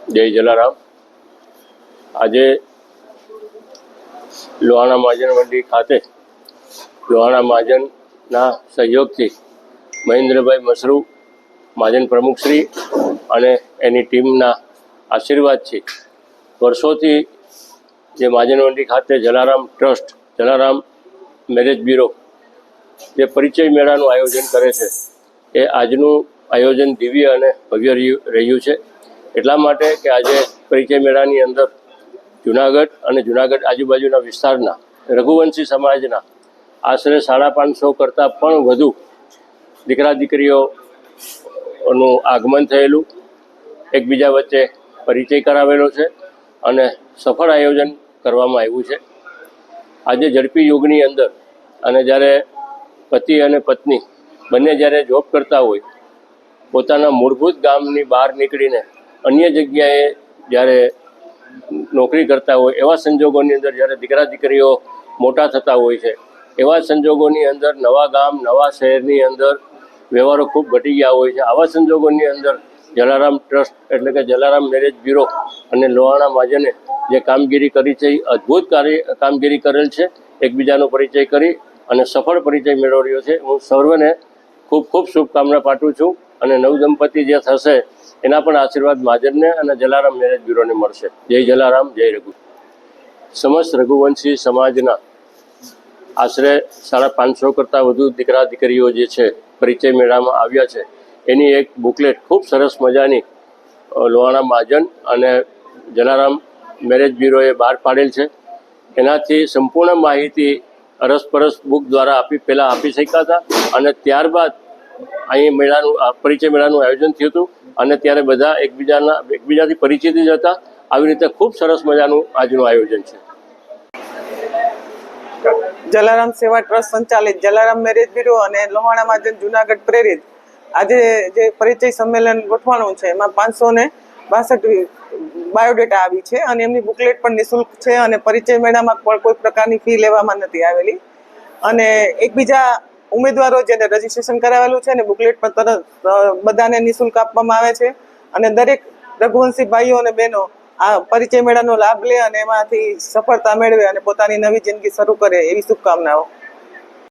જય જલારામ। આજે લોહાણા મહાજન મંડી ખાતે લોહાણા મહાજનના સહયોગથી મહેન્દ્રભાઈ મસરૂ મહાજન પ્રમુખશ્રી અને એની ટીમના આશીર્વાદથી વર્ષોથી જે મહાજન મંડી ખાતે Jalaram trust, Jalaram marriage bureau જે પરિચય મેળાનું આયોજન કરે છે, એ આજનું આયોજન દિવ્ય અને ભવ્ય રહ્યું છે। એટલા માટે કે આજે પરિચય મેળાની અંદર જુનાગઢ અને જુનાગઢ આજુબાજુના વિસ્તારના રઘુવંશી સમાજના આશરે 550 કરતાં પણ વધુ દીકરા દીકરીઓનું આગમન થયેલું, એકબીજા વચ્ચે પરિચય કરાવેલો છે અને સફળ આયોજન કરવામાં આવ્યું છે। આજે ઝડપી યુગની અંદર અને જ્યારે પતિ અને પત્ની બંને જ્યારે જોબ કરતા હોય, પોતાના મૂળભૂત ગામની બહાર નીકળીને અન્ય જગ્યાએ જ્યારે નોકરી કરતા હોય, એવા સંજોગોની અંદર જ્યારે દીકરા દીકરીઓ મોટા થતા હોય છે, એવા સંજોગોની અંદર નવા ગામ, નવા શહેરની અંદર વ્યવહારો ખૂબ ઘટી ગયા હોય છે। આવા સંજોગોની અંદર જલારામ ટ્રસ્ટ એટલે કે જલારામ મેરેજ બ્યુરો અને લોહાણા મહાજને જે કામગીરી કરી છે, એ અદ્ભુત કામગીરી કરેલ છે। એકબીજાનો પરિચય કરી અને સફળ પરિચય મેળવ્યો છે। હું સર્વને ખૂબ ખૂબ શુભકામના પાઠવું છું અને નવદંપતિ જે થશે એના પણ આશીર્વાદ મહાજનને અને જલારામ મેરેજ બ્યુરોને મળશે। જય જલારામ, જય રઘુ। સમસ્ત રઘુવંશી સમાજના આશરે 550 કરતાં વધુ દીકરા દીકરીઓ જે છે પરિચય મેળામાં આવ્યા છે, એની એક બુકલેટ ખૂબ સરસ મજાની લોહાણા મહાજન અને જલારામ મેરેજ બ્યુરોએ બહાર પાડેલ છે। એનાથી સંપૂર્ણ માહિતી અરસપરસ બુક દ્વારા પહેલાં આપી શક્યા હતા અને ત્યારબાદ અહીં પરિચય મેળાનું આયોજન થયું હતું અને ત્યારે બધા એકબીજાથી પરિચિત જ હતા। આવી રીતે ખૂબ સરસ મજાનું આજનું આયોજન છે। જલારામ સેવા ટ્રસ્ટ સંચાલિત જલારામ મેરેજ બ્યુરો અને લોહાણા મહાજન જુનાગઢ પ્રેરિત આજે જે પરિચય સંમેલન ગોઠવાણું છે, એમાં 562 બાયોડેટા આવી છે અને એમની બુકલેટ પણ નિઃશુલ્ક છે અને પરિચય મેળામાં પણ કોઈ પ્રકારની ફી લેવામાં નથી આવેલી અને એકબીજા ઉમેદવારો જેને રજીસ્ટ્રેશન કરાવેલું છે અને બુકલેટ પણ તરત બધાને નિઃશુલ્ક આપવામાં આવે છે અને દરેક રઘુવંશી ભાઈઓ અને બહેનો આ પરિચય મેળાનો લાભ લે અને એમાંથી સફળતા મેળવે અને પોતાની નવી જિંદગી શરૂ કરે એવી શુભકામનાઓ।